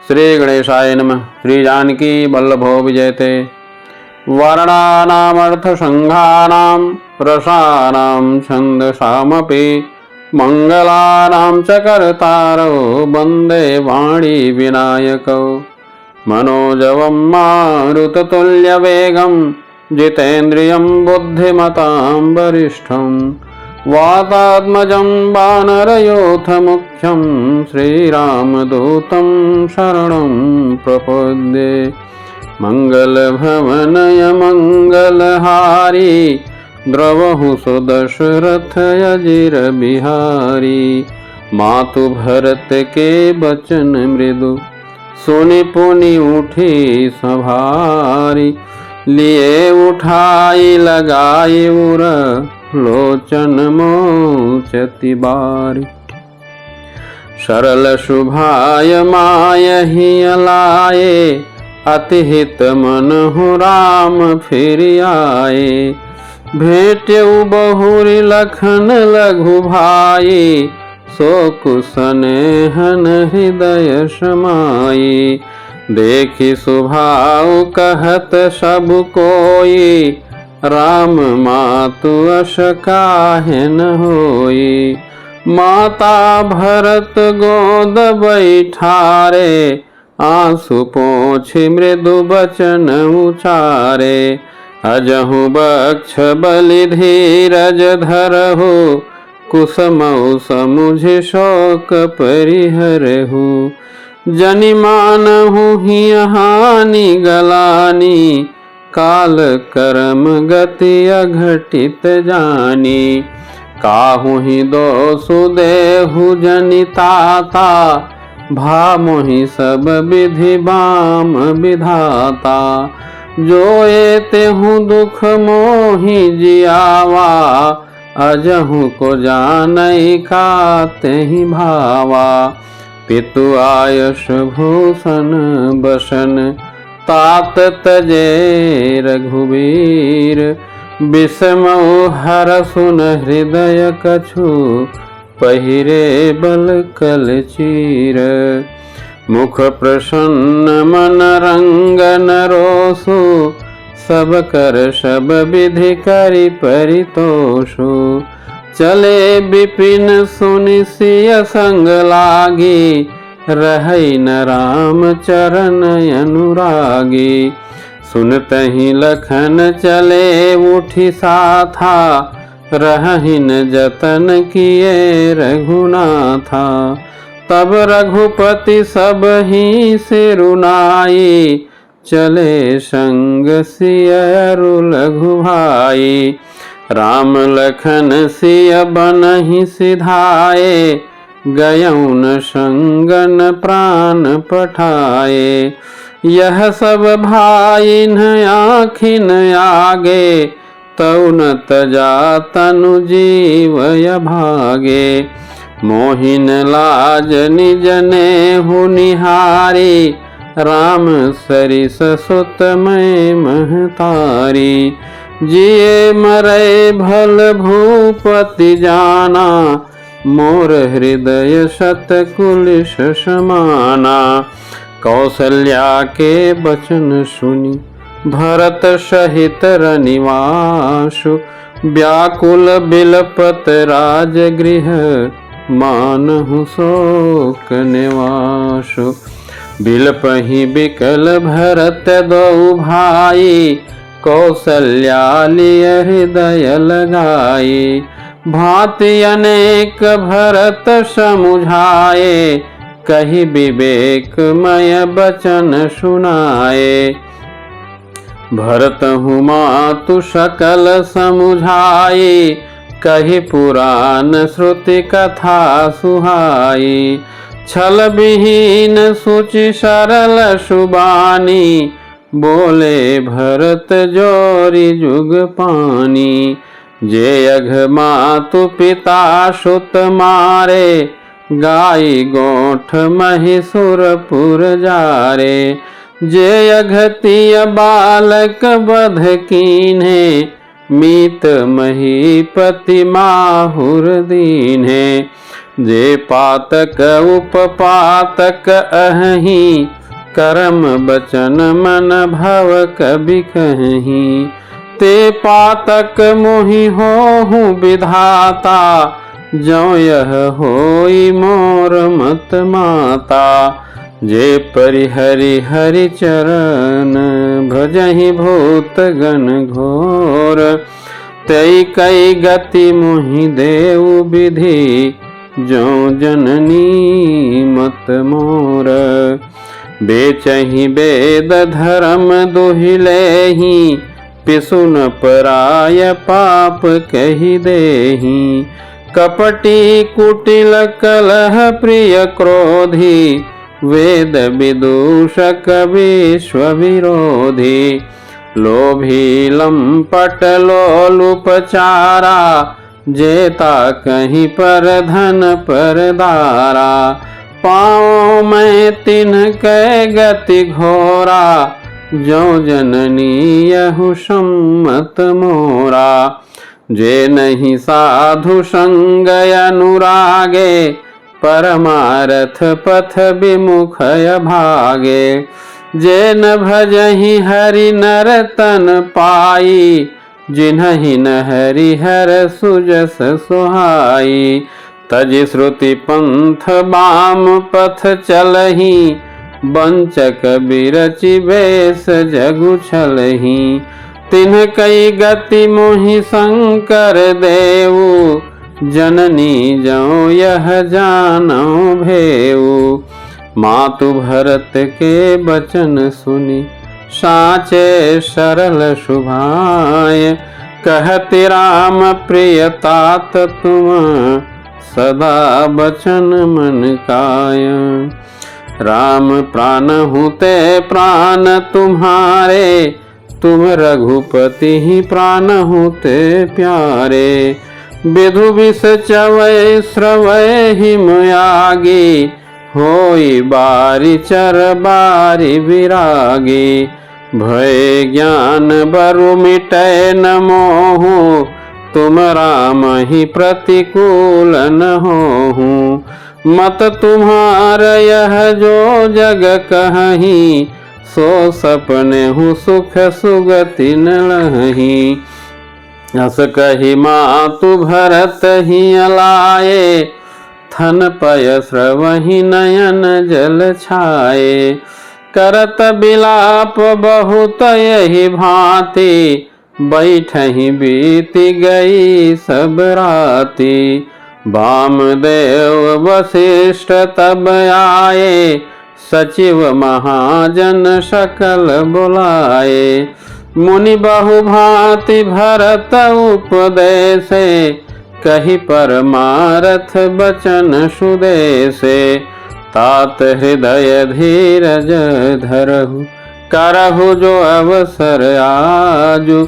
श्री गणेशाय नमः। श्री जानकी वल्लभो विजयते। वर्णानामर्थसंघानां रसानां छन्दसामपि मंगलानां च कर्तारो वन्दे वाणी विनायकौ। मनोजवं मारुततुल्यवेगं जितेन्द्रियं बुद्धिमतां वरिष्ठं वातात्मजं वानरयोथमुख्यं श्रीरामदूतं शरणं प्रपद्ये। मंगलभवनय मंगलहारी द्रवहु सुदशरथयजिर बिहारी। मातु भरत के बचन मृदु सुनि पुनि उठी सभारी। लिए उठाई लगाई उर लोचन मोचति बारी। सरल शुभाय मायहि लाए अति हित मनहु राम फिर आए। भेट्यउ बहुरि लखन लघु भाई सो कुसनेहन हृदय समाई। देखि सुभाउ कहत सब कोई राम मातु अस काहे न होई। माता भरत गोद बैठारे आंसू पोंछि मृदु बचन उचारे। अजहु बक्ष बलि धीरज धरहु कुसमउ समुझि शोक परिहरहु। जनि मानहु हिय हानि गलानी काल करम गति अघटित जानी। काहु ही दोषु देहु जनिताता भामोहि सब विधि बाम विधाता। जोए तेहु दुख मोहि जियावा अजहु को जानई का तेहि भावा। पितु आयुष भूषण बसन तात तजे रघुवीर। विषमउ हर सुन हृदय कछु पहिरे बल कल चीर। मुख प्रसन्न मन रंगन रोसु सब कर सब विधि करि परितोषु। चले विपिन सुनि सिय संग लागी रहै न राम चरण अनुरागी। सुनतहि लखन चले उठि साथा रहहिन जतन किए रघुनाथा। तब रघुपति सब ही सिरुनाई चले संग सिय अरु लघु भाई। राम लखन सिय बनहि सिधाए गयउन संगन प्राण पठाए। यह सब भाईन आखिन आगे तौ न तजा तनु जीवय भागे। मोहिन लाज निज नेहु निहारी राम सरिस सुत मैं महतारी। जिए मरै भल भूपति जाना मोर हृदय शतकुलिश समाना। कौसल्या के बचन सुनि भरत सहित रनिवासु। व्याकुल बिलपत राजगृह मानहु शोक निवासु। बिलपहि बिकल भरत दो भाई कौसल्या लिय हृदय लगाई। भांति अनेक भरत समुझाए कहि विवेकमय बचन सुनाए। भरत मातु सकल समुझाई कहि पुराण श्रुति कथा सुहाई। छल विहीन सुचि सरल सुबानी बोले भरत जोरी जुग पानी। जे अघ मातु पिता सुत मारे गाई गोठ महिषुरपुर जारे। जे अघतिय बालक बध कीन्हे मीत महीपति माहुर दीन्हे। जे पातक उपपातक अहि, कर्म बचन मन भव कबि कहीं। ते पातक मोहि होहु विधाता, जो यह होई मोर मत माता। जे परिहरि हरि चरण, भजहि भूत गण घोर। तई कई गति मोहि देउ विधि, जो जननी मत मोर। बेचहि वेद धर्म दुहिलेहि, पिसुन पराय पाप कहि देहि। कपटी कुटिल कलह प्रिय क्रोधी, वेद विदूषक विश्व विरोधी। लोभी लंपट लोलुपचारा, जेता कहीं पर धन पर दारा। पाँव मैं तिन्ह कै गति घोरा, जो जननी यहु सम्मत मोरा। जे नहीं साधु संग अनुरागे, परमारथ पथ विमुख भागे। जे न भजहि हरि नर तन पाई, जिन्हि न हरि हर सुजस सुहाई। तजि श्रुति पंथ बाम पथ चलहि, वंचक बिरचि बेस जगु छलहि। तिन्ह कई गति मोहि शंकर देऊ, जननी जौ यह जानौ भेऊ। मातु भरत के बचन सुनि, साचे सरल शुभाय। कहति राम प्रिय तात तुम, सदा बचन मन काय। राम प्राण हुते प्राण तुम्हारे, तुम रघुपति ही प्राण हुते प्यारे। विधु विष चवै श्रवै हिम आगे, होई बारी चर बारी विरागी। भय ज्ञान बरु मिटै न मोहु, तुम राम ही प्रतिकूल न होहु। मत तुम्हार यह जो जग कहीं, सो सपने हूँ सुख सुगति न लही। अस कही मातु भरत ही अलाए, थन पय स्रवहि नयन जल छाए। करत बिलाप बहुत यही भांति, बैठहि बीति गई सब राति। वामदेव वशिष्ठ तब आए, सचिव महाजन सकल बुलाए। मुनि बहु भांति भरत उपदेशे, कही परमारथ बचन सुदेशे। तात हृदय धीरज धरहु, करहु जो अवसर आजु।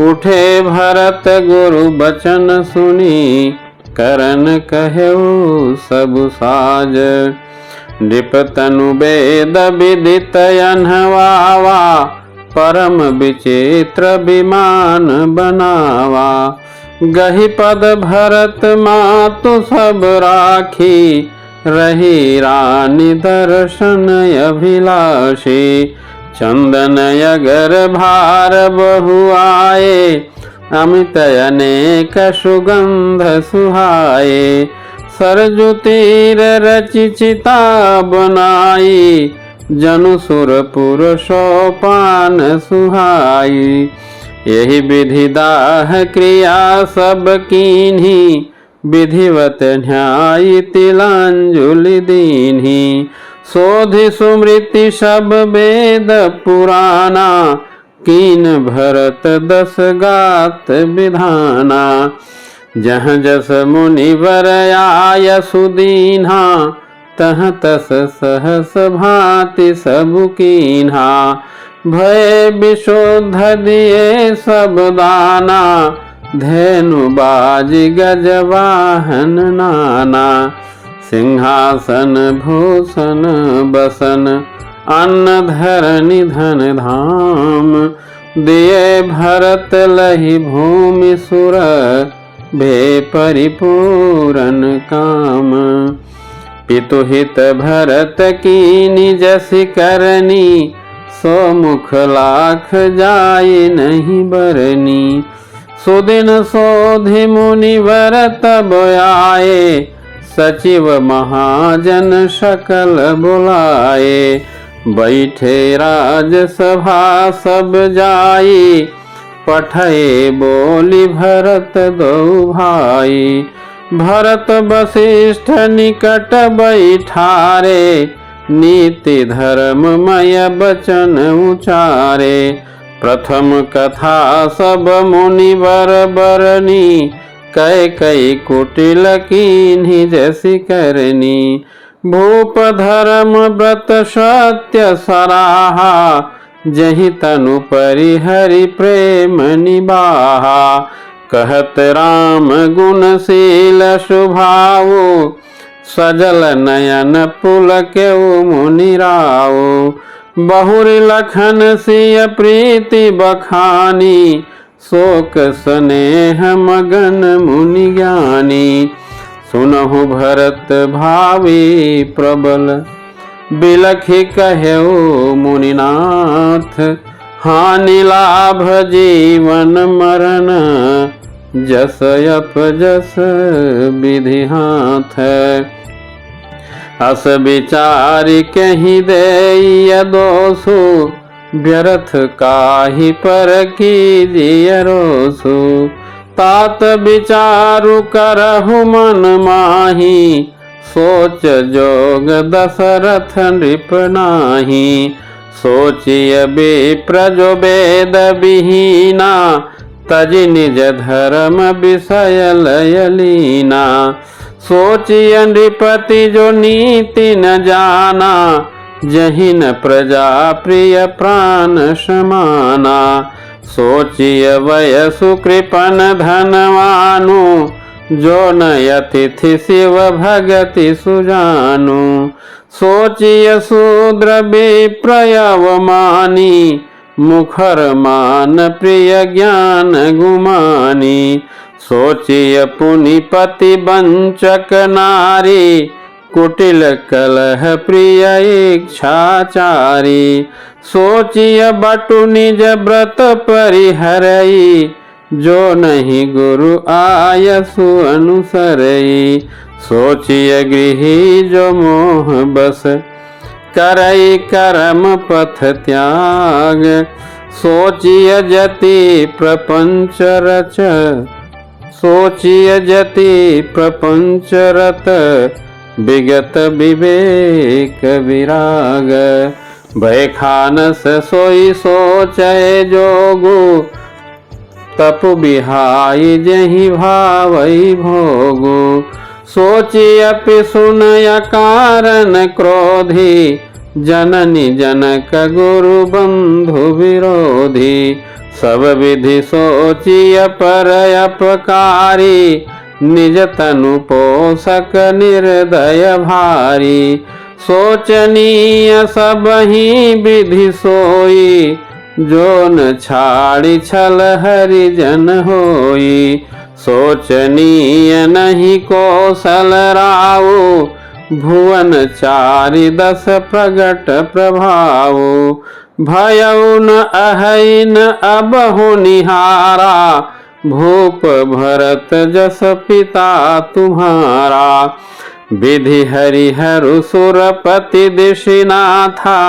उठे भरत गुरु बचन सुनी, करन कहु सब साज। नृपतनु वेद विदित अनहवावा, परम विचित्र विमान बनावा। गहि पद भरत मातु सब राखी, रही रानी दर्शन अभिलाषी। चंदन अगर भार बहु आए, अमित अनेक सुगंध सुहाए। सरजु तीर रचि चिता बनाई, जनु सुरपुर सोपान सुहाई। यही विधि दाह क्रिया सब कीन्ही, विधिवत न्याय तिलांजलि दीन्ही। सोधि सुमृति सब वेद पुराना, कीन भरत दस गात विधाना। जहाँ जस मुनिवर आय सुदीन्हा, तह तस सहस भांति सब कीन्हा। भय विशुद्ध दिए सब दाना, धेनु बाजी गजवाहन नाना। सिंहासन भूषण बसन, अन्न धरनि धन धाम। दिए भरत लहि भूमि सुर, भे परिपूरन काम। पितुहित भरत की निजस करनी, सो मुख लाख जाय नहीं बरनी। सुदिन सोधि मुनिवर तब आए, सचिव महाजन सकल बुलाए। बैठे राजसभा सब जाई, पठये बोली भरत दो भाई। भरत वशिष्ठ निकट बैठारे, नीति धर्ममय बचन उचारे। प्रथम कथा सब मुनिवर बरनी, कैकई कुटिल कीन्ही जैसी करनी। भूप धर्म व्रत सत्य सराहा, जहि तनु परिहरि प्रेम निबाहा। कहत राम गुणशील स्वभाव, सजल नयन पुलकेउ मुनि राव। बहुरि लखन सिय प्रीति बखानी, शोक स्नेह मगन मुनि ज्ञानी। सुनहु भरत भावी प्रबल, बिलखि कहेउ मुनिनाथ। हानि लाभ जीवन मरण, जस अपजस विधि हाथ। अस विचारि कहि देय दोषु, व्यर्थ काहि पर कीजिय रोषु। तात विचारु करहु मन माही, सोच जोग दशरथ नृप नाही। सोचिय विप्र जो वेद विहीना, तजि निज धर्म विषय लय लीना। सोचिय नृपति जो नीति न जाना, जहिन प्रजा प्रिय प्राण समाना। सोचिय वयसु कृपन धनवानु, जो न अतिथि शिव भगति सुजानु। सोचिय शूद्र विप्रयवमानी, मुखर मान प्रिय ज्ञान गुमानी। सोचिय पुनिपति वंचक नारी, कुटिल कलह प्रिय इच्छाचारी। सोचिय बटु निज व्रत परिहरई, जो नहीं गुरु आयसु अनुसरई। सोचिय गृही जो मोह बस, करई कर्म पथ त्याग। सोचिय जति प्रपंच रच, सोचिय जति प्रपंच रत। विगत विवेक विराग, भय खानस सोई सोचय जोगु। तपु बिहाई जहि भावई भोगु। सोचियपि सुनय कारण क्रोधी, जननी जनक गुरु बंधु विरोधी। सब विधि सोचिय पर अपकारी, निज तनु पोषक निर्दय भारी। सोचनीय सबहि विधि सोई, जो न छाड़ी छल हरिजन होई। सोचनीय नहीं कौशल रावु, भुवन चारि दस प्रगट प्रभावु। भयउ न अहै न अबहु निहारा, भूप भरत जस पिता तुम्हारा। विधि हरिहरु सुरपति दिशिनाथा,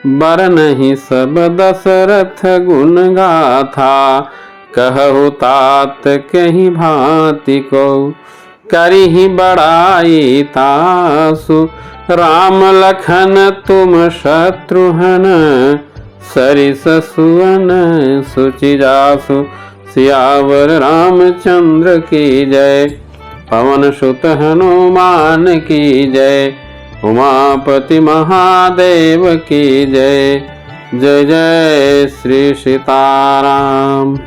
बरनहि सब दशरथ गुण गाथा। कहु तात कहीं भांति को, करिहि बड़ाई तासु। राम लखन तुम शत्रुघ्न, सरिस सुवन सुचि जासु। सियावर रामचंद्र की जय, पवन सुत हनुमान की जय। उमापति महादेव की जय। जय जय श्री सीताराम।